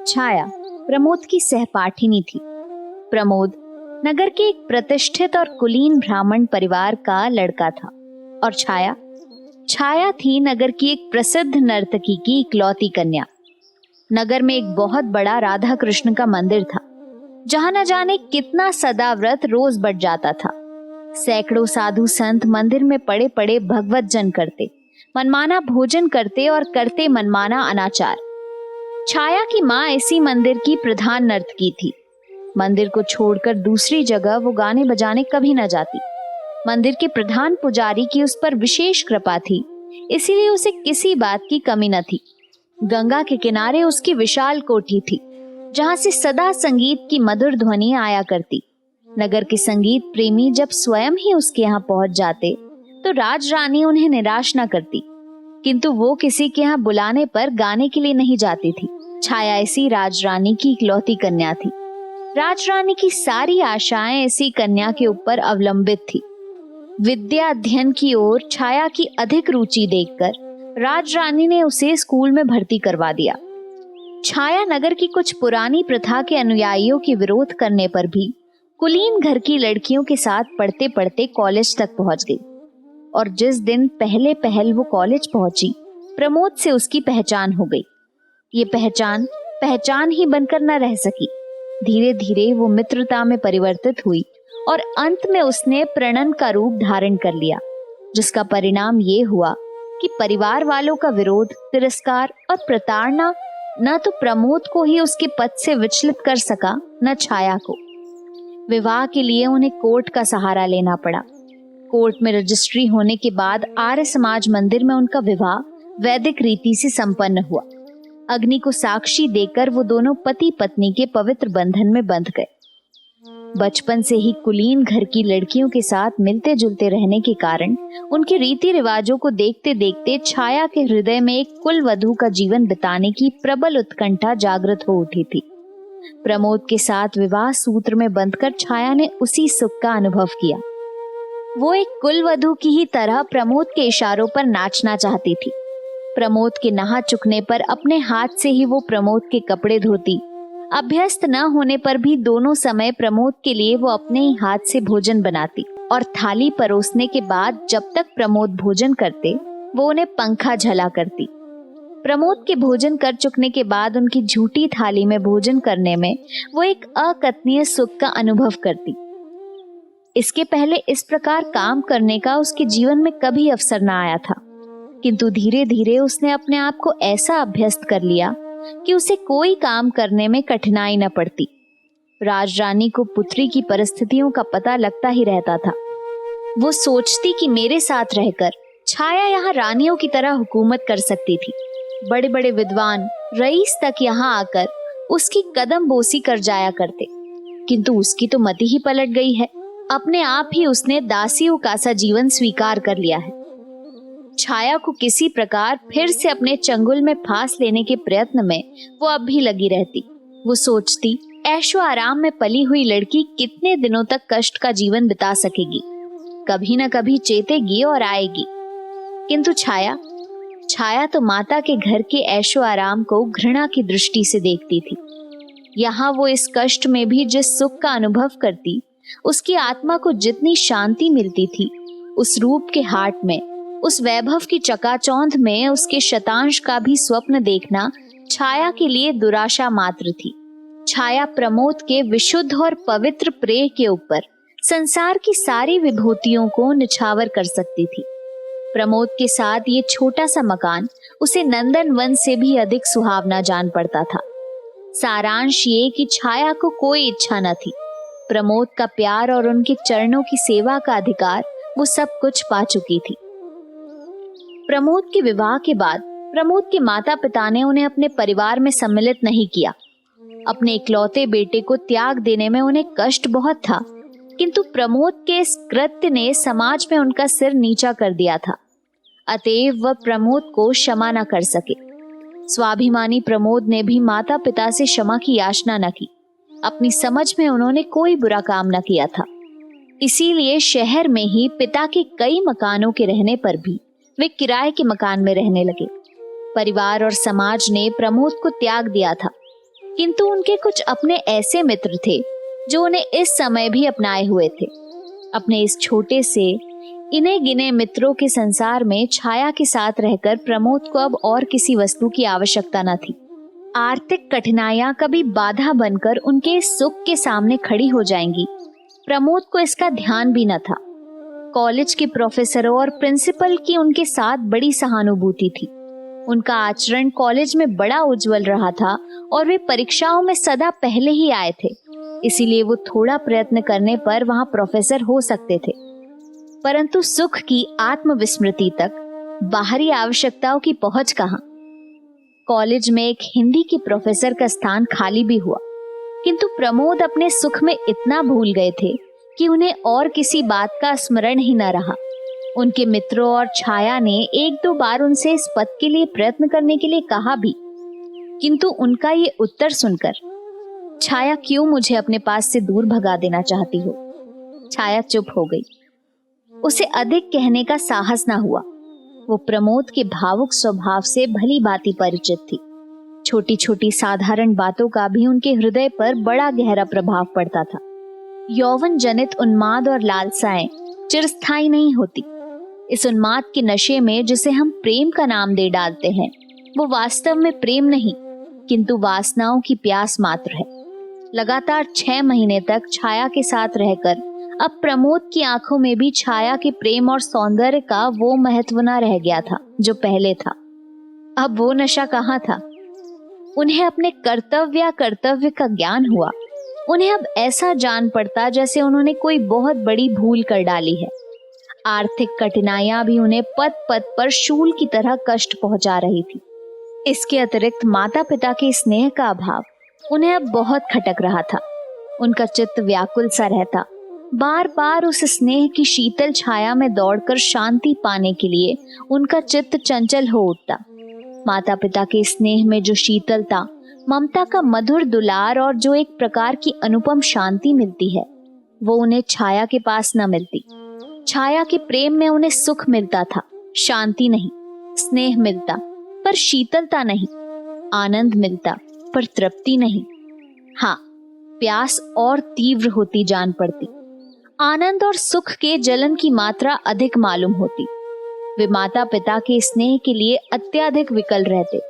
छाया प्रमोद की सहपाठिनी थी। प्रमोद नगर के एक प्रतिष्ठित और कुलीन ब्राह्मण परिवार का लड़का था और छाया थी नगर की एक प्रसिद्ध नर्तकी की इकलौती कन्या। नगर में एक बहुत बड़ा राधा कृष्ण का मंदिर था, जहां न जाने कितना सदाव्रत रोज बढ़ जाता था। सैकड़ों साधु संत मंदिर में पड़े पड़े भगवत जन करते, मनमाना भोजन करते और करते मनमाना अनाचार। छाया की माँ इसी मंदिर की प्रधान नर्तकी थी। मंदिर को छोड़कर दूसरी जगह वो गाने बजाने कभी न जाती। मंदिर के प्रधान पुजारी की उस पर विशेष कृपा थी, इसीलिए उसे किसी बात की कमी न थी। गंगा के किनारे उसकी विशाल कोठी थी, जहां से सदा संगीत की मधुर ध्वनि आया करती। नगर के संगीत प्रेमी जब स्वयं ही उसके यहाँ पहुंच जाते तो राज रानी उन्हें निराश न करती, किंतु वो किसी के यहाँ बुलाने पर गाने के लिए नहीं जाती थी। छाया इसी राजरानी की इकलौती कन्या थी। राजरानी की सारी आशाएं इसी कन्या के ऊपर अवलंबित थी। विद्या अध्ययन की ओर छाया की अधिक रुचि देखकर राजरानी ने उसे स्कूल में भर्ती करवा दिया। छाया नगर की कुछ पुरानी प्रथा के अनुयायियों के विरोध करने पर भी कुलीन घर की लड़कियों के साथ पढ़ते पढ़ते कॉलेज तक पहुंच गई। और जिस दिन पहले पहल वो कॉलेज पहुंची, प्रमोद से उसकी पहचान हो गई। ये पहचान ही बनकर न रह सकी। धीरे धीरे वो मित्रता में परिवर्तित हुई और अंत में उसने प्रणन का रूप धारण कर लिया, जिसका परिणाम ये हुआ कि परिवार वालों का विरोध, तिरस्कार और प्रताड़ना न तो प्रमोद को ही उसके पद से विचलित कर सका, न छाया को। विवाह के लिए उन्हें कोर्ट का सहारा लेना पड़ा। कोर्ट में रजिस्ट्री होने के बाद आर्य समाज मंदिर में उनका विवाह वैदिक रीति से संपन्न हुआ। अग्नि को साक्षी देकर वो दोनों पति पत्नी के पवित्र बंधन में बंध गए। बचपन से ही कुलीन घर की लड़कियों के साथ मिलते जुलते रहने के कारण उनके रीति रिवाजों को देखते देखते छाया के हृदय में एक कुल वधू का जीवन बिताने की प्रबल उत्कंठा जागृत हो उठी थी। प्रमोद के साथ विवाह सूत्र में बंधकर छाया ने उसी सुख का अनुभव किया। वो एक कुलवधू की ही तरह प्रमोद के इशारों पर नाचना चाहती थी। प्रमोद के नहा चुकने पर अपने हाथ से ही वो प्रमोद के कपड़े धोती। अभ्यस्त न होने पर भी दोनों समय प्रमोद के लिए वो अपने ही हाथ से भोजन बनाती और थाली परोसने के बाद जब तक प्रमोद भोजन करते वो उन्हें पंखा झला करती। प्रमोद के भोजन कर चुकने के बाद उनकी झूठी थाली में भोजन करने में वो एक अकथनीय सुख का अनुभव करती। इसके पहले इस प्रकार काम करने का उसके जीवन में कभी अवसर न आया था, किंतु धीरे धीरे उसने अपने आप को ऐसा अभ्यस्त कर लिया कि उसे कोई काम करने में कठिनाई न पड़ती। राजरानी को पुत्री की परिस्थितियों का पता लगता ही रहता था। वो सोचती कि मेरे साथ रहकर छाया यहाँ रानियों की तरह हुकूमत कर सकती थी। बड़े बड़े विद्वान रईस तक यहाँ आकर उसकी कदम बोसी कर जाया करते, किंतु उसकी तो मति ही पलट गई है। अपने आप ही उसने दासियों का सा जीवन स्वीकार कर लिया है। छाया को किसी प्रकार फिर से अपने चंगुल में फांस लेने के प्रयत्न में वो अब भी लगी रहती। वो सोचती, ऐशो आराम में पली हुई लड़की कितने दिनों तक कष्ट का जीवन बिता सकेगी, कभी न कभी चेतेगी और आएगी। किंतु छाया तो माता के घर के ऐशो आराम को घृणा की दृष्टि से देखती थी। यहाँ वो इस कष्ट में भी जिस सुख का अनुभव करती, उसकी आत्मा को जितनी शांति मिलती थी, उस रूप के हाट में, उस वैभव की चकाचौंध में उसके शतांश का भी स्वप्न देखना छाया के लिए दुराशा मात्र थी। छाया प्रमोद के विशुद्ध और पवित्र प्रेम के ऊपर संसार की सारी विभूतियों को निछावर कर सकती थी। प्रमोद के साथ ये छोटा सा मकान उसे नंदन वन से भी अधिक सुहावना जान पड़ता था। सारांश ये कि छाया को कोई इच्छा न थी। प्रमोद का प्यार और उनके चरणों की सेवा का अधिकार वो सब कुछ पा चुकी थी। प्रमोद के विवाह के बाद प्रमोद के माता पिता ने उन्हें अपने परिवार में सम्मिलित नहीं किया। अपने इकलौते बेटे को त्याग देने में उन्हें कष्ट बहुत था, किंतु प्रमोद के इस कृत्य ने समाज में उनका सिर नीचा कर दिया था। अतएव वह प्रमोद को क्षमा न कर सके। स्वाभिमानी प्रमोद ने भी माता पिता से क्षमा की याचना न की। अपनी समझ में उन्होंने कोई बुरा काम न किया था। इसीलिए शहर में ही पिता के कई मकानों के रहने पर भी वे किराए के मकान में रहने लगे। परिवार और समाज ने प्रमोद को त्याग दिया था। किंतु उनके कुछ अपने ऐसे मित्र थे जो उन्हें इस समय भी अपनाए हुए थे। अपने इस छोटे से इन्हें गिने मित्रों के संसार में छाया के साथ रहकर प्रमोद को अब और किसी वस्तु की आवश्यकता न थी। आर्थिक कठिनाइयां कभी बाधा बनकर उनके सुख के सामने खड़ी हो जाएंगी, प्रमोद को इसका ध्यान भी न था। कॉलेज के प्रोफेसरों और प्रिंसिपल की उनके साथ बड़ी सहानुभूति थी। उनका आचरण कॉलेज में बड़ा उज्जवल रहा था और वे परीक्षाओं में सदा पहले ही आए थे, इसीलिए वो थोड़ा प्रयत्न करने पर वहां प्रोफेसर हो सकते थे। परंतु सुख की आत्मविस्मृति तक बाहरी आवश्यकताओं की पहुंच कहां। कॉलेज में एक हिंदी की प्रोफेसर का स्थान खाली भी हुआ, किंतु प्रमोद अपने सुख में इतना भूल गए थे कि उन्हें और किसी बात का स्मरण ही न रहा। उनके मित्रों और छाया ने एक दो बार उनसे इस पद के लिए प्रयत्न करने के लिए कहा भी, किंतु उनका ये उत्तर सुनकर, छाया क्यों मुझे अपने पास से दूर भगा देना चाहती हो, छाया चुप हो गई। उसे अधिक कहने का साहस ना हुआ। वो प्रमोद के भावुक स्वभाव से भली भांति परिचित थी। छोटी छोटी साधारण बातों का भी उनके हृदय पर बड़ा गहरा प्रभाव पड़ता था। यौवन जनित उन्माद और लालसाएं चिरस्थायी नहीं होती। इस उन्माद के नशे में जिसे हम प्रेम का नाम दे डालते हैं, वो वास्तव में प्रेम नहीं, किंतु वासनाओं की प्यास मात्र है। लगातार 6 महीने तक छाया के साथ रहकर अब प्रमोद की आंखों में भी छाया के प्रेम और सौंदर्य का वो महत्व न रह गया था जो पहले था। अब वो नशा कहाँ था। उन्हें अपने कर्तव्य का ज्ञान हुआ। उन्हें अब ऐसा जान पड़ता जैसे उन्होंने कोई बहुत बड़ी भूल कर डाली है। आर्थिक कठिनाइयां भी उन्हें पद पद पर शूल की तरह कष्ट पहुंचा रही थी। इसके अतिरिक्त माता पिता के स्नेह का अभाव उन्हें अब बहुत खटक रहा था। उनका चित्त व्याकुल सा रहता, बार बार उस स्नेह की शीतल छाया में दौड़कर शांति पाने के लिए उनका चित्त चंचल हो उठता। माता पिता के स्नेह में जो शीतलता, ममता का मधुर दुलार और जो एक प्रकार की अनुपम शांति मिलती है, वो उन्हें छाया के पास न मिलती। छाया के प्रेम में उन्हें सुख मिलता था, शांति नहीं। स्नेह मिलता पर शीतलता नहीं, आनंद मिलता पर तृप्ति नहीं। हाँ, प्यास और तीव्र होती जान पड़ती। आनंद और सुख के जलन की मात्रा अधिक मालूम होती। वे माता पिता के स्नेह के लिए अत्यधिक विकल रहते,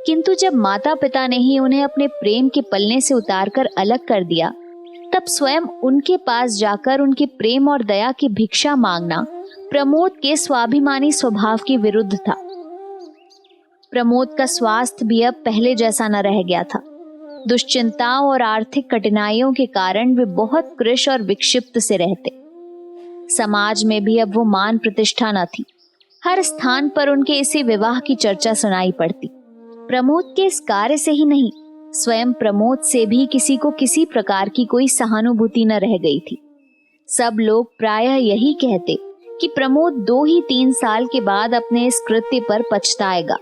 किंतु जब माता पिता ने ही उन्हें अपने प्रेम के पलने से उतारकर अलग कर दिया, तब स्वयं उनके पास जाकर उनके प्रेम और दया की भिक्षा मांगना प्रमोद के स्वाभिमानी स्वभाव के विरुद्ध था। प्रमोद का स्वास्थ्य भी अब पहले जैसा न रह गया था। दुश्चिंताओं और आर्थिक कठिनाइयों के कारण वे बहुत कृश और विक्षिप्त से रहते। समाज में भी अब वो मान प्रतिष्ठा न थी। हर स्थान पर उनके इसी विवाह की चर्चा सुनाई पड़ती। प्रमोद के इस कार्य से ही नहीं, स्वयं प्रमोद से भी किसी को किसी प्रकार की कोई सहानुभूति न रह गई थी। सब लोग प्रायः यही कहते कि प्रमोद 2 ही 3 साल के बाद अपने इस कृत्य पर पछताएगा।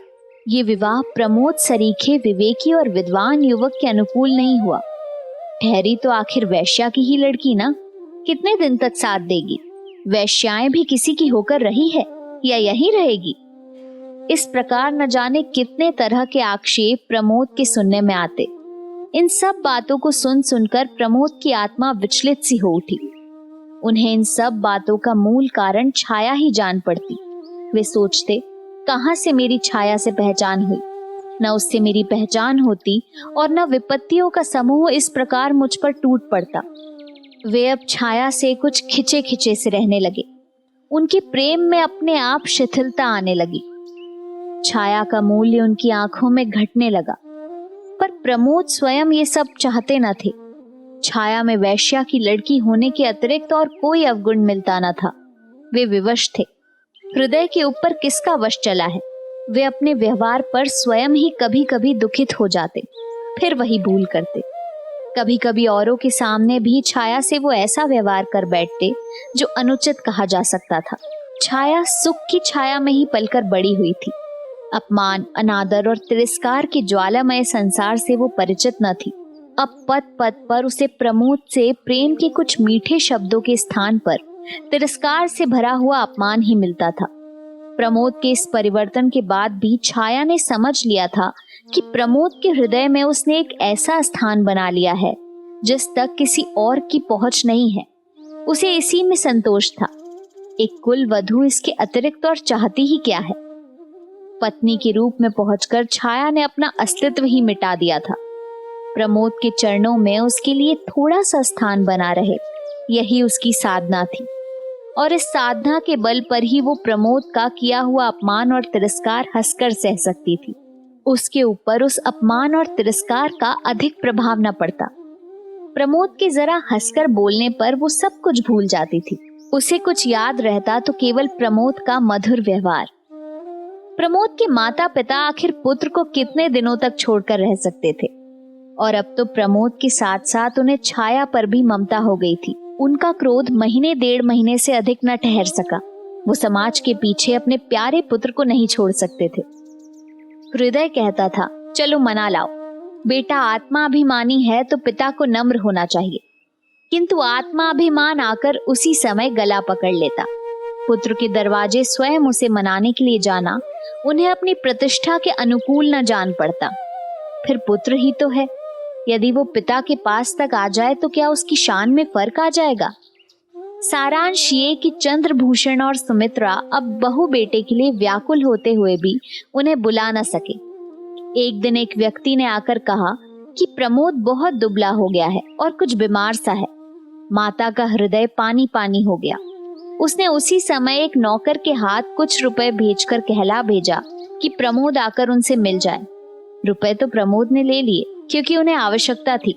ये विवाह प्रमोद सरीखे विवेकी और विद्वान युवक के अनुकूल नहीं हुआ। ठहरी तो आखिर वैश्या की ही लड़की ना, कितने दिन तक साथ देगी। वैश्याएं भी किसी की होकर रही है या यही रहेगी। इस प्रकार न जाने कितने तरह के आक्षेप प्रमोद के सुनने में आते। इन सब बातों को सुन सुनकर प्रमोद की आत्मा विचलित सी हो उठी। उन्हें इन सब बातों का मूल कारण छाया ही जान पड़ती। वे सोचते, कहां से मेरी छाया से पहचान हुई। न उससे मेरी पहचान होती और न विपत्तियों का समूह इस प्रकार मुझ पर टूट पड़ता। वे अब छाया से कुछ खिंचे खिंचे से रहने लगे। उनके प्रेम में अपने आप शिथिलता आने लगी। छाया का मूल्य उनकी आंखों में घटने लगा। पर प्रमोद स्वयं ये सब चाहते न थे। छाया में वैश्या की लड़की होने के अतिरिक्त और कोई अवगुण मिलता न था। वे विवश थे। हृदय के ऊपर किसका वश चला है। वे अपने व्यवहार पर स्वयं ही कभी कभी दुखित हो जाते, फिर वही भूल करते। कभी कभी औरों के सामने भी छाया से वो ऐसा व्यवहार कर बैठते जो अनुचित कहा जा सकता था। छाया सुख की छाया में ही पलकर बड़ी हुई थी। अपमान, अनादर और तिरस्कार के ज्वालामय संसार से वो परिचित न थी। अब पद पद पर उसे प्रमोद से प्रेम के कुछ मीठे शब्दों के स्थान पर तिरस्कार से भरा हुआ अपमान ही मिलता था। प्रमोद के इस परिवर्तन के बाद भी छाया ने समझ लिया था कि प्रमोद के हृदय में उसने एक ऐसा स्थान बना लिया है जिस तक किसी और की पहुंच नहीं है। उसे इसी में संतोष था। एक कुल वधू इसके अतिरिक्त और चाहती ही क्या है। पत्नी के रूप में पहुंचकर छाया ने अपना अस्तित्व ही मिटा दिया था। प्रमोद के चरणों में उसके लिए थोड़ा सा स्थान बना रहे, यही उसकी साधना थी। और इस साधना के बल पर ही वो प्रमोद का किया हुआ अपमान और तिरस्कार हंसकर सह सकती थी। उसके ऊपर उस अपमान और तिरस्कार का अधिक प्रभाव न पड़ता। प्रमोद के जरा हंसकर बोलने पर वो सब कुछ भूल जाती थी। उसे कुछ याद रहता तो केवल प्रमोद का मधुर व्यवहार। प्रमोद के माता पिता आखिर पुत्र को कितने दिनों तक छोड़कर रह सकते थे, और अब तो प्रमोद के साथ साथ उन्हें छाया पर भी ममता हो गई थी। उनका क्रोध महीने 1.5 महीने से अधिक न ठहर सका। वो समाज के पीछे अपने प्यारे पुत्र को नहीं छोड़ सकते थे। हृदय कहता था, चलो मना लाओ, बेटा आत्माभिमानी है तो पिता को नम्र होना चाहिए, किंतु आत्माभिमान आकर उसी समय गला पकड़ लेता। पुत्र के दरवाजे स्वयं उसे मनाने के लिए जाना उन्हें अपनी प्रतिष्ठा के अनुकूल न जान पड़ता। फिर पुत्र ही तो है, यदि वो पिता के पास तक आ जाए तो क्या उसकी शान में फर्क आ जाएगा। सारांश ये कि चंद्रभूषण और सुमित्रा अब बहू बेटे के लिए व्याकुल होते हुए भी उन्हें बुला न सके। एक दिन एक व्यक्ति ने आकर कहा कि प्रमोद बहुत दुबला हो गया है और कुछ बीमार सा है। माता का हृदय पानी पानी हो गया। उसने उसी समय एक नौकर के हाथ कुछ रुपए भेजकर कहला भेजा कि प्रमोद आकर उनसे मिल जाए। रुपए तो प्रमोद ने ले लिए क्योंकि उन्हें आवश्यकता थी,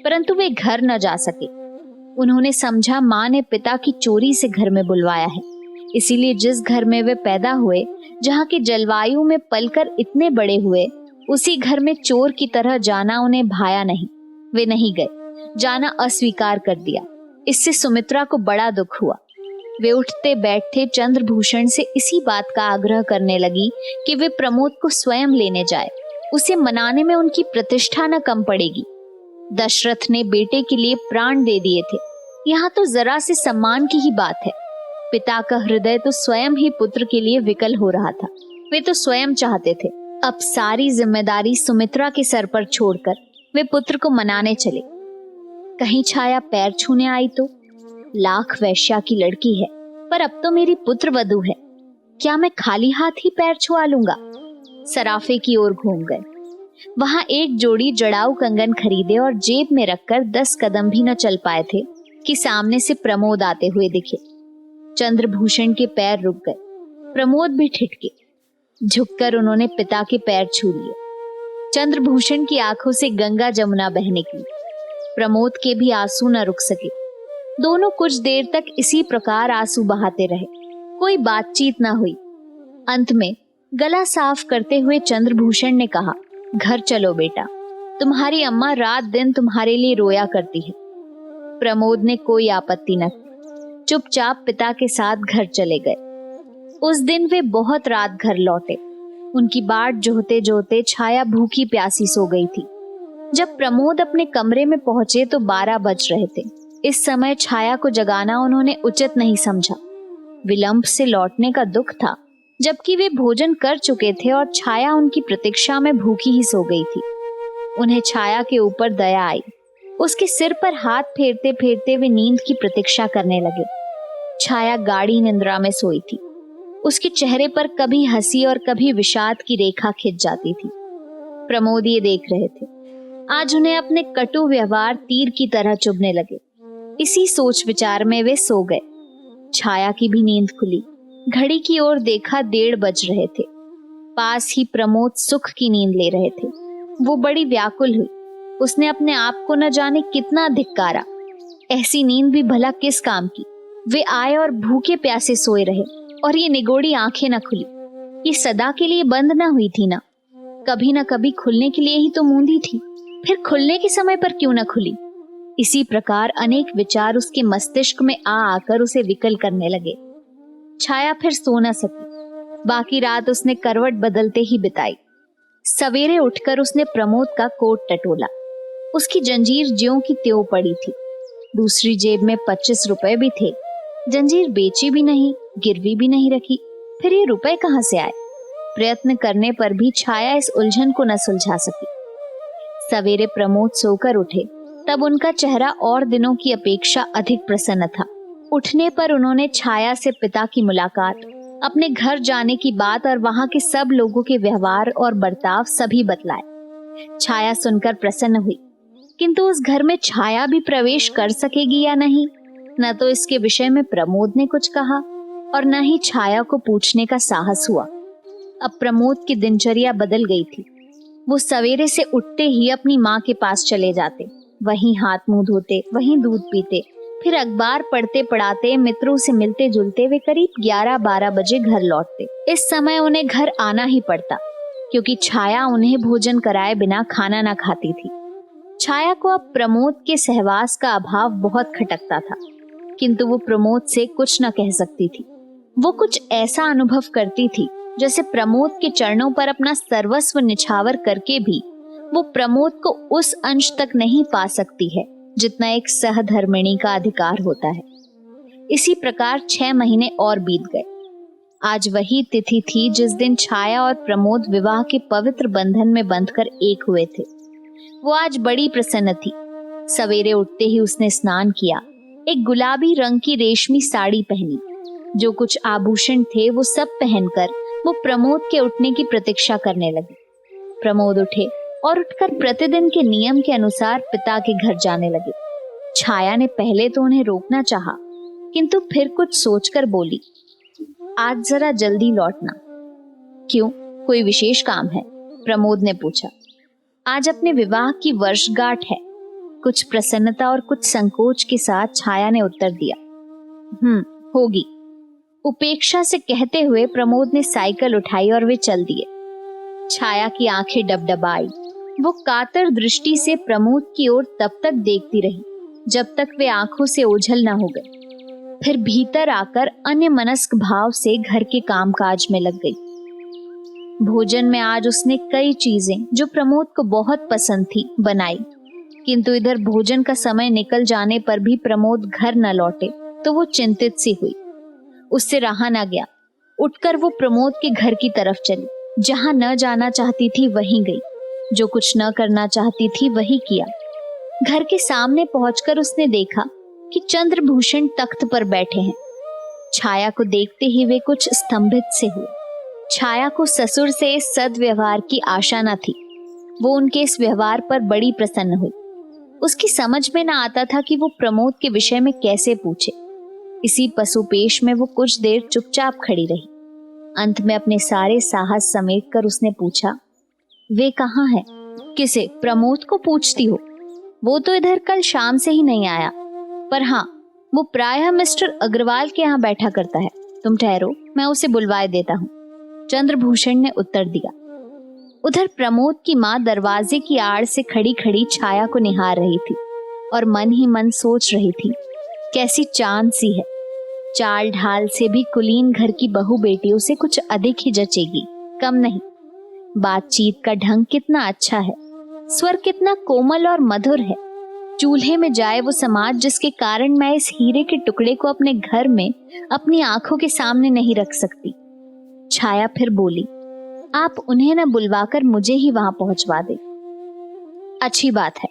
परंतु वे घर न जा सके। उन्होंने समझा माँ ने पिता की चोरी से घर में बुलवाया है, इसीलिए जिस घर में वे पैदा हुए, जहाँ की जलवायु में पलकर इतने बड़े हुए, उसी घर में चोर की तरह जाना उन्हें भाया नहीं। वे नहीं गए, जाना अस्वीकार कर दिया। इससे सुमित्रा को बड़ा दुख हुआ। वे उठते बैठते चंद्रभूषण से इसी बात का आग्रह करने लगी कि वे प्रमोद को स्वयं लेने जाए। उसे मनाने में उनकी प्रतिष्ठा न कम पड़ेगी। दशरथ ने बेटे के लिए प्राण दे दिए थे, यहाँ तो जरा से सम्मान की ही बात है। पिता का हृदय तो स्वयं ही पुत्र के लिए विकल हो रहा था। वे तो स्वयं चाहते थे। अब सारी जिम्मेदारी सुमित्रा के सर पर छोड़कर वे पुत्र को मनाने चले। कहीं छाया पैर छूने आई तो? लाख वैश्या की लड़की है, पर अब तो मेरी पुत्र वधू है, क्या मैं खाली हाथ ही पैर छुआ लूंगा? सराफे की ओर घूम गए। वहां एक जोड़ी जड़ाऊ कंगन खरीदे और जेब में रखकर 10 कदम भी न चल पाए थे कि सामने से प्रमोद आते हुए दिखे। चंद्रभूषण के पैर रुक गए, प्रमोद भी ठिठके। झुककर उन्होंने पिता के पैर छू लिए। चंद्रभूषण की आंखों से गंगा जमुना बह निकली। प्रमोद के भी आंसू न रुक सके। दोनों कुछ देर तक इसी प्रकार आंसू बहाते रहे। कोई बातचीत न हुई। अंत में गला साफ करते हुए चंद्रभूषण ने कहा, घर चलो बेटा, तुम्हारी अम्मा रात दिन तुम्हारे लिए रोया करती है। प्रमोद ने कोई आपत्ति न की, चुपचाप पिता के साथ घर चले गए। उस दिन वे बहुत रात घर लौटे। उनकी बाट जोहते जोहते छाया भूखी प्यासी सो गई थी। जब प्रमोद अपने कमरे में पहुंचे तो 12 बज रहे थे। इस समय छाया को जगाना उन्होंने उचित नहीं समझा। विलंब से लौटने का दुख था, जबकि वे भोजन कर चुके थे और छाया उनकी प्रतीक्षा में भूखी ही सो गई थी। उन्हें छाया के ऊपर दया आई। उसके सिर पर हाथ फेरते फेरते वे नींद की प्रतीक्षा करने लगे। छाया गाढ़ी निंद्रा में सोई थी। उसके चेहरे पर कभी हंसी और कभी विषाद की रेखा खिंच जाती थी। प्रमोद ये देख रहे थे। आज उन्हें अपने कटु व्यवहार तीर की तरह चुभने लगे। इसी सोच विचार में वे सो गए। छाया की भी नींद खुली। घड़ी की ओर देखा, 1:30 बज रहे थे। पास ही प्रमोद सुख की नींद ले रहे थे। वो बड़ी व्याकुल हुई। उसने अपने आप को न जाने कितना धिक्कारा। ऐसी नींद भी भला किस काम की? वे आए और भूखे प्यासे सोए रहे, और ये निगोड़ी आंखें न खुली। ये सदा के लिए बंद न हुई थी ना? कभी न कभी खुलने के लिए ही तो मूंदी थी, फिर खुलने के समय पर क्यों न खुली? इसी प्रकार अनेक विचार उसके मस्तिष्क में आ आकर उसे विकल करने लगे। छाया फिर सो न सकी। बाकी रात उसने करवट बदलते ही बिताई। सवेरे उठकर उसने प्रमोद का कोट टटोला। उसकी जंजीर ज्यों की त्यों पड़ी थी। दूसरी जेब में 25 रुपए भी थे। जंजीर बेची भी नहीं, गिरवी भी नहीं रखी, फिर ये रुपए कहाँ से आए? प्रयत्न करने पर भी छाया इस उलझन को न सुलझा सकी। सवेरे प्रमोद सोकर उठे तब उनका चेहरा और दिनों की अपेक्षा अधिक प्रसन्न था। उठने पर उन्होंने छाया से पिता की मुलाकात, अपने घर जाने की बात और वहां के सब लोगों के व्यवहार और बर्ताव सभी बतलाए। छाया सुनकर प्रसन्न हुई, किंतु उस घर में छाया भी प्रवेश कर सकेगी या नहीं, न तो इसके विषय में प्रमोद ने कुछ कहा और न ही छाया को पूछने का साहस हुआ। अब प्रमोद की दिनचर्या बदल गई थी। वो सवेरे से उठते ही अपनी माँ के पास चले जाते, वहीं हाथ मुंह धोते, वहीं दूध पीते, फिर अखबार पढ़ते पढ़ाते मित्रों से मिलते जुलते वे करीब 11-12 बजे घर लौटते। इस समय उन्हें घर आना ही पड़ता, क्योंकि छाया उन्हें भोजन कराए बिना खाना न खाती थी। छाया को अब प्रमोद के सहवास का अभाव बहुत खटकता था, किंतु वो प्रमोद से कुछ न कह सकती थी। वो कुछ ऐसा अनुभव करती थी जैसे प्रमोद के चरणों पर अपना सर्वस्व निछावर करके भी वो प्रमोद को उस अंश तक नहीं पा सकती है जितना एक सहधर्मिणी का अधिकार होता है। इसी प्रकार 6 महीने और बीत गए। आज वही तिथि थी जिस दिन छाया और प्रमोद विवाह के पवित्र बंधन में बंधकर एक हुए थे। वो आज बड़ी प्रसन्न थी। सवेरे उठते ही उसने स्नान किया, एक गुलाबी रंग की रेशमी साड़ी पहनी, जो कुछ आभूषण थे वो सब पहनकर वो प्रमोद के उठने की प्रतीक्षा करने लगी। प्रमोद उठे और उठकर प्रतिदिन के नियम के अनुसार पिता के घर जाने लगे। छाया ने पहले तो उन्हें रोकना चाहा, किंतु फिर कुछ सोचकर बोली, आज जरा जल्दी लौटना। क्यों, कोई विशेष काम है? प्रमोद ने पूछा। आज अपने विवाह की वर्षगांठ है। कुछ प्रसन्नता और कुछ संकोच के साथ छाया ने उत्तर दिया। होगी, उपेक्षा से कहते हुए प्रमोद ने साइकिल उठाई और वे चल दिए। छाया की आंखें डबडबाई। वो कातर दृष्टि से प्रमोद की ओर तब तक देखती रही जब तक वे आंखों से ओझल न हो गए। फिर भीतर आकर अन्य मनस्क भाव से घर के कामकाज में लग गई। भोजन में आज उसने कई चीजें जो प्रमोद को बहुत पसंद थी बनाई, किंतु इधर भोजन का समय निकल जाने पर भी प्रमोद घर न लौटे तो वो चिंतित सी हुई। उससे रहा न गया। उठकर वो प्रमोद के घर की तरफ चली। जहां न जाना चाहती थी वहीं गई, जो कुछ न करना चाहती थी वही किया। घर के सामने पहुंचकर उसने देखा कि चंद्रभूषण तख्त पर बैठे हैं। छाया को देखते ही वे कुछ स्तंभित से हुए। छाया को ससुर से इस सद्व्यवहार की आशा न थी। वो उनके इस व्यवहार पर बड़ी प्रसन्न हुई। उसकी समझ में न आता था कि वो प्रमोद के विषय में कैसे पूछे। इसी पशुपेश में वो कुछ देर चुपचाप खड़ी रही। अंत में अपने सारे साहस समेट कर उसने पूछा, वे कहाँ हैं? किसे? प्रमोद को पूछती हो? वो तो इधर कल शाम से ही नहीं आया, पर हाँ, वो प्रायः मिस्टर अग्रवाल के यहाँ बैठा करता है। तुम ठहरो, मैं उसे बुलवाए देता हूँ, चंद्रभूषण ने उत्तर दिया। उधर प्रमोद की माँ दरवाजे की आड़ से खड़ी खड़ी छाया को निहार रही थी और मन ही मन सोच रही थी, कैसी चांद सी है। चाल ढाल से भी कुलीन घर की बहू बेटियों से कुछ अधिक ही जचेगी, कम नहीं। बातचीत का ढंग कितना अच्छा है, स्वर कितना कोमल और मधुर है। चूल्हे में जाए वो समाज जिसके कारण मैं इस हीरे के टुकड़े को अपने घर में अपनी आंखों के सामने नहीं रख सकती। छाया फिर बोली, आप उन्हें न बुलवाकर मुझे ही वहां पहुंचवा दे। अच्छी बात है,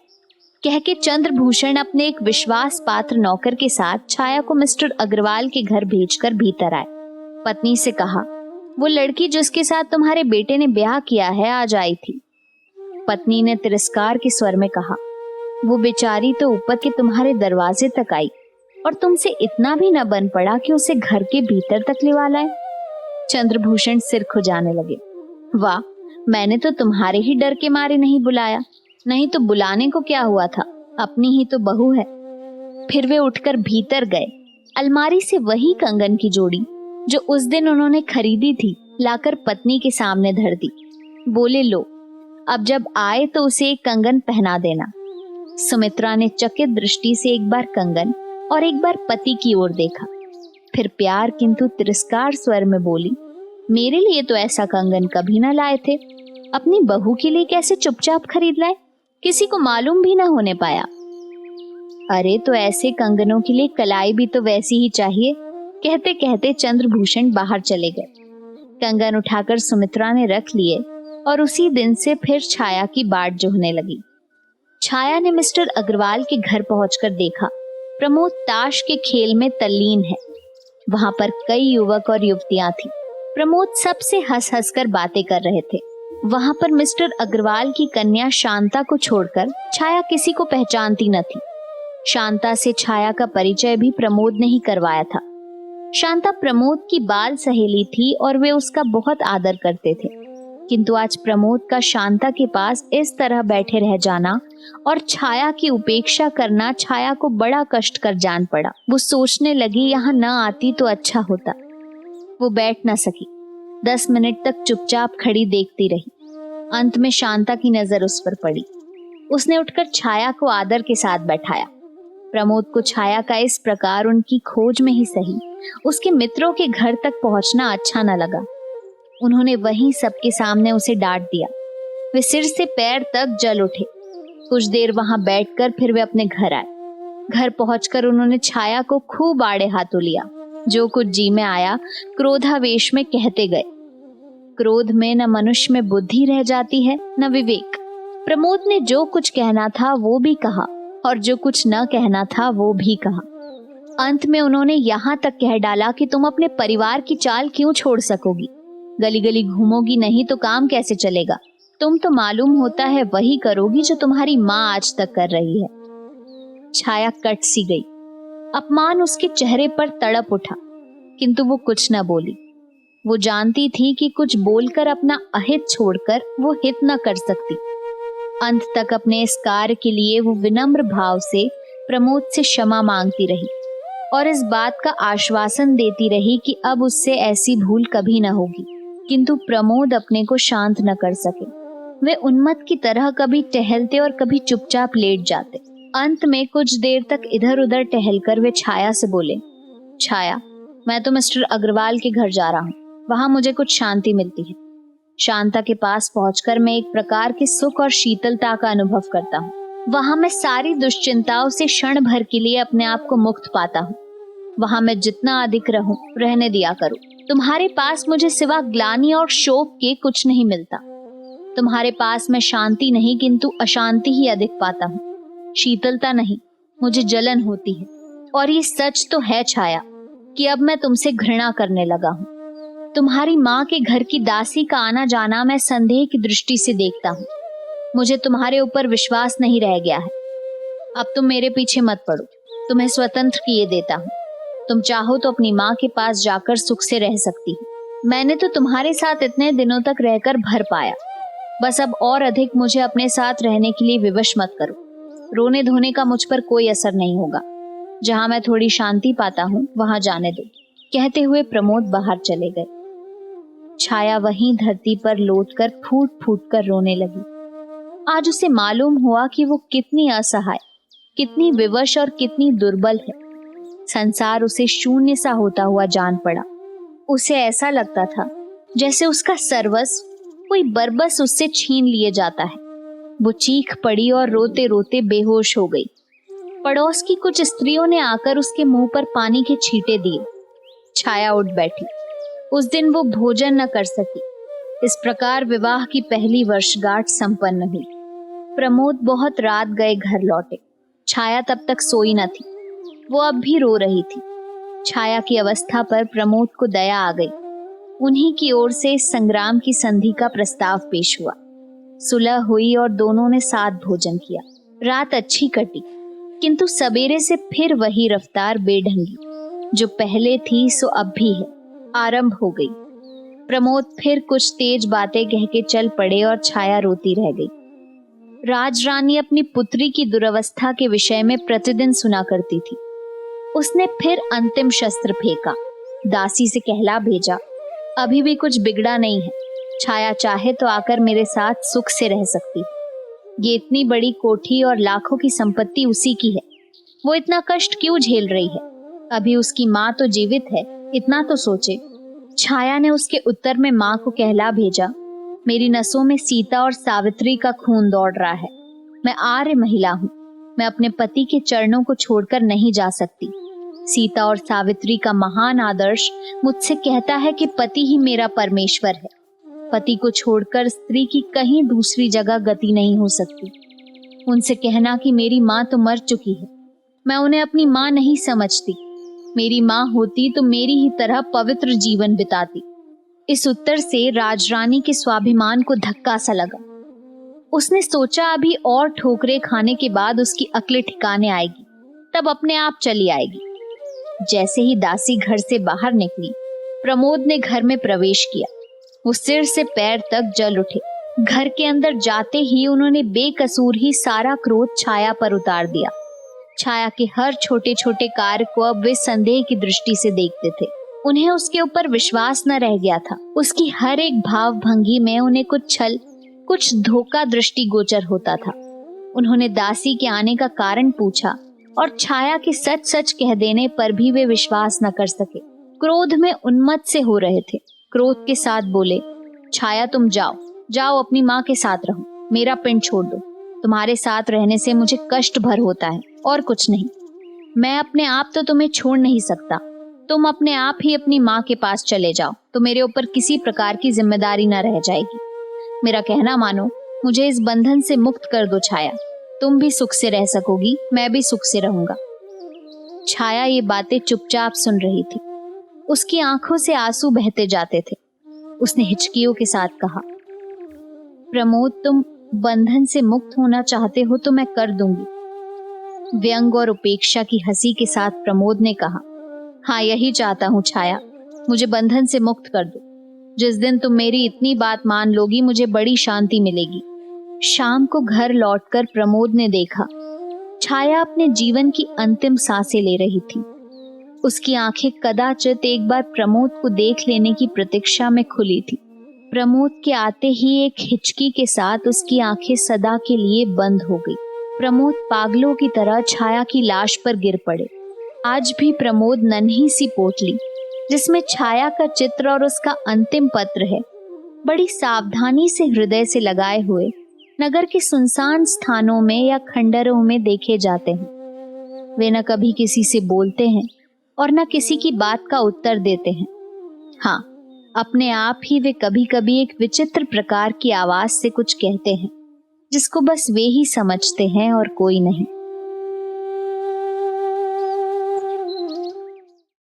कह के चंद्रभूषण अपने एक विश्वास पात्र नौकर के साथ छाया को मिस्टर अग्रवाल के घर भेजकर भीतर आए। पत्नी से कहा, वो लड़की जिसके साथ तुम्हारे बेटे ने ब्याह किया है आज आई थी। पत्नी ने तिरस्कार के स्वर में कहा, वो बेचारी तो ऊपर के तुम्हारे दरवाजे तक आई और तुमसे इतना भी न बन पड़ा कि उसे घर के भीतर तक लिवा लाए। चंद्रभूषण सिर खुजाने लगे। वाह, मैंने तो तुम्हारे ही डर के मारे नहीं बुलाया, नहीं तो बुलाने को क्या हुआ था, अपनी ही तो बहू है। फिर वे उठकर भीतर गए। अलमारी से वही कंगन की जोड़ी जो उस दिन उन्होंने खरीदी थी लाकर पत्नी के सामने धर दी। बोले, लो, अब जब आए तो उसे एक कंगन पहना देना। सुमित्रा ने चकित दृष्टि से एक बार कंगन और एक बार पति की ओर देखा, फिर प्यार किंतु तिरस्कार स्वर में बोली, मेरे लिए तो ऐसा कंगन कभी न लाए थे, अपनी बहू के लिए कैसे चुपचाप खरीद लाए, किसी को मालूम भी न होने पाया। अरे तो ऐसे कंगनों के लिए कलाई भी तो वैसी ही चाहिए। कहते कहते चंद्रभूषण बाहर चले गए। कंगन उठाकर सुमित्रा ने रख लिए और उसी दिन से फिर छाया की बाट जोहने लगी। छाया ने मिस्टर अग्रवाल के घर पहुंचकर देखा प्रमोद ताश के खेल में तल्लीन है। वहां पर कई युवक और युवतियां थी। प्रमोद सबसे हंस हंस कर बातें कर रहे थे। वहां पर मिस्टर अग्रवाल की कन्या शांता को छोड़कर छाया किसी को पहचानती न थी। शांता से छाया का परिचय भी प्रमोद ने ही करवाया था। शांता प्रमोद की बाल सहेली थी और वे उसका बहुत आदर करते थे, किंतु आज प्रमोद का शांता के पास इस तरह बैठे रह जाना और छाया की उपेक्षा करना छाया को बड़ा कष्ट कर जान पड़ा। वो सोचने लगी यहाँ न आती तो अच्छा होता। वो बैठ न सकी। 10 मिनट तक चुपचाप खड़ी देखती रही। अंत में शांता की नजर उस पर पड़ी। उसने उठकर छाया को आदर के साथ बैठाया। प्रमोद को छाया का इस प्रकार उनकी खोज में ही सही उसके मित्रों के घर तक पहुंचना अच्छा न लगा। उन्होंने वहीं सबके सामने उसे डांट दिया। वे सिर से पैर तक जल उठे। कुछ देर वहां बैठकर फिर वे अपने घर आए। घर पहुंचकर उन्होंने छाया को खूब आड़े हाथों लिया। जो कुछ जी में आया क्रोधावेश में कहते गए। क्रोध में न मनुष्य में बुद्धि रह जाती है न विवेक। प्रमोद ने जो कुछ कहना था वो भी कहा और जो कुछ न कहना था वो भी कहा। अंत में उन्होंने यहाँ तक कह डाला कि तुम अपने परिवार की चाल क्यों छोड़ सकोगी? गली गली घूमोगी नहीं तो काम कैसे चलेगा? तुम तो मालूम होता है वही करोगी जो तुम्हारी माँ आज तक कर रही है। छाया कट सी गई। अपमान उसके चेहरे पर तड़प उठा, किंतु वो कुछ न बोली। वो जानती थी कि कुछ बोलकर अपना अहित छोड़कर वो हित न कर सकती। अंत तक अपने इस कार्य के लिए वो विनम्र भाव से प्रमोद से क्षमा मांगती रही और इस बात का आश्वासन देती रही कि अब उससे ऐसी भूल कभी न होगी। किंतु प्रमोद अपने को शांत न कर सके। वे उन्मत्त की तरह कभी टहलते और कभी चुपचाप लेट जाते। अंत में कुछ देर तक इधर उधर टहलकर वे छाया से बोले, छाया, मैं तो मिस्टर अग्रवाल के घर जा रहा हूँ। वहां मुझे कुछ शांति मिलती है। शांता के पास पहुंचकर मैं एक प्रकार के सुख और शीतलता का अनुभव करता हूँ। वहां मैं सारी दुश्चिंताओं से क्षण भर के लिए अपने आप को मुक्त पाता हूँ। वहां मैं जितना अधिक रहूं रहने दिया करूं। तुम्हारे पास मुझे सिवा ग्लानि और शोक के कुछ नहीं मिलता। तुम्हारे पास मैं शांति नहीं किंतु अशांति ही अधिक पाता हूँ। शीतलता नहीं, मुझे जलन होती है। और ये सच तो है छाया कि अब मैं तुमसे घृणा करने लगा हूँ। तुम्हारी माँ के घर की दासी का आना जाना मैं संदेह की दृष्टि से देखता हूँ। मुझे तुम्हारे ऊपर विश्वास नहीं रह गया है। अब तुम मेरे पीछे मत पड़ो। तुम्हें स्वतंत्र किए देता हूँ। तुम चाहो तो अपनी माँ के पास जाकर सुख से रह सकती हो। मैंने तो तुम्हारे साथ इतने दिनों तक रहकर भर पाया। बस अब और अधिक मुझे अपने साथ रहने के लिए विवश मत करो। रोने धोने का मुझ पर कोई असर नहीं होगा। जहां मैं थोड़ी शांति पाता हूँ वहां जाने दो। कहते हुए प्रमोद बाहर चले गए। छाया वहीं धरती पर लौटकर फूट फूट कर रोने लगी। आज उसे मालूम हुआ कि वो कितनी असहाय, कितनी विवश और कितनी दुर्बल है। संसार उसे शून्य सा होता हुआ जान पड़ा। उसे ऐसा लगता था जैसे उसका सर्वस्व कोई बरबस उससे छीन लिए जाता है। वो चीख पड़ी और रोते रोते बेहोश हो गई। पड़ोस की कुछ स्त्रियों ने आकर उसके मुंह पर पानी के छींटे दिए। छाया उठ बैठी। उस दिन वो भोजन न कर सकी। इस प्रकार विवाह की पहली वर्षगांठ संपन्न हुई। प्रमोद बहुत रात गए घर लौटे। छाया तब तक सोई न थी। वो अब भी रो रही थी। छाया की अवस्था पर प्रमोद को दया आ गई। उन्हीं की ओर से इस संग्राम की संधि का प्रस्ताव पेश हुआ। सुलह हुई और दोनों ने साथ भोजन किया। रात अच्छी कटी, किंतु सवेरे से फिर वही रफ्तार बेढंगी जो पहले थी सो अब भी है आरंभ हो गई। प्रमोद फिर कुछ तेज बातें कह के चल पड़े और छाया रोती रह गई। राजरानी अपनी पुत्री की दुर्अवस्था के विषय में प्रतिदिन सुना करती थी। उसने फिर अंतिम शस्त्र फेंका। दासी से कहला भेजा, अभी भी कुछ बिगड़ा नहीं है। छाया चाहे तो आकर मेरे साथ सुख से रह सकती। ये इतनी बड़ी कोठी और लाखों की संपत्ति उसी की है। वो इतना कष्ट क्यों झेल रही है? अभी उसकी माँ तो जीवित है, इतना तो सोचे। छाया ने उसके उत्तर में माँ को कहला भेजा, मेरी नसों में सीता और सावित्री का खून दौड़ रहा है। मैं आर्य महिला हूँ। मैं अपने पति के चरणों को छोड़कर नहीं जा सकती। सीता और सावित्री का महान आदर्श मुझसे कहता है कि पति ही मेरा परमेश्वर है। पति को छोड़कर स्त्री की कहीं दूसरी जगह गति नहीं हो सकती। उनसे कहना कि मेरी माँ तो मर चुकी है, मैं उन्हें अपनी माँ नहीं समझती। मेरी माँ होती तो मेरी ही तरह पवित्र जीवन बिताती। इस उत्तर से राजरानी के स्वाभिमान को धक्का सा लगा। उसने सोचा अभी और ठोकरे खाने के बाद उसकी अक्ल ठिकाने आएगी, तब अपने आप चली आएगी। जैसे ही दासी घर से बाहर निकली, प्रमोद ने घर में प्रवेश किया। वो सिर से पैर तक जल उठे। घर के अंदर जाते ही उन्होंने बेकसूर ही सारा क्रोध छाया पर उतार दिया। छाया के हर छोटे छोटे कार्य को अब वे संदेह की दृष्टि से देखते थे। उन्हें उसके ऊपर विश्वास न रह गया था। उसकी हर एक भाव भंगी में उन्हें कुछ छल, कुछ धोखा दृष्टिगोचर होता था। उन्होंने दासी के आने का कारण पूछा और छाया के सच सच कह देने पर भी वे विश्वास न कर सके। क्रोध में उन्मत्त से हो रहे थे। क्रोध के साथ बोले, छाया तुम जाओ, जाओ अपनी माँ के साथ रहो, मेरा पिंड छोड़ दो। तुम्हारे साथ रहने से मुझे कष्ट भर होता है और कुछ नहीं। मैं अपने आप तो तुम्हें छोड़ नहीं सकता। तुम अपने आप ही अपनी माँ के पास चले जाओ तो मेरे ऊपर किसी प्रकार की जिम्मेदारी न रह जाएगी। मेरा कहना मानो, मुझे इस बंधन से मुक्त कर दो छाया। तुम भी सुख से रह सकोगी, मैं भी सुख से रहूंगा। छाया ये बातें चुपचाप सुन रही थी। उसकी आंखों से आंसू बहते जाते थे। उसने हिचकियों के साथ कहा, प्रमोद तुम बंधन से मुक्त होना चाहते हो तो मैं कर दूंगी। व्यंग और उपेक्षा की हंसी के साथ प्रमोद ने कहा, हाँ यही चाहता हूँ छाया, मुझे बंधन से मुक्त कर दो। जिस दिन तुम मेरी इतनी बात मान लोगी मुझे बड़ी शांति मिलेगी। शाम को घर लौटकर प्रमोद ने देखा छाया अपने जीवन की अंतिम सांसें ले रही थी। उसकी आंखें कदाचित एक बार प्रमोद को देख लेने की प्रतीक्षा में खुली थी। प्रमोद के आते ही एक हिचकी के साथ उसकी आंखें सदा के लिए बंद हो गई। प्रमोद पागलों की तरह छाया की लाश पर गिर पड़े। आज भी प्रमोद नन्ही सी पोटली जिसमें छाया का चित्र और उसका अंतिम पत्र है, बड़ी सावधानी से हृदय से लगाए हुए नगर के सुनसान स्थानों में या खंडरों में देखे जाते हैं। वे न कभी किसी से बोलते हैं और न किसी की बात का उत्तर देते हैं। हाँ, अपने आप ही वे कभी कभी एक विचित्र प्रकार की आवाज से कुछ कहते हैं जिसको बस वे ही समझते हैं और कोई नहीं।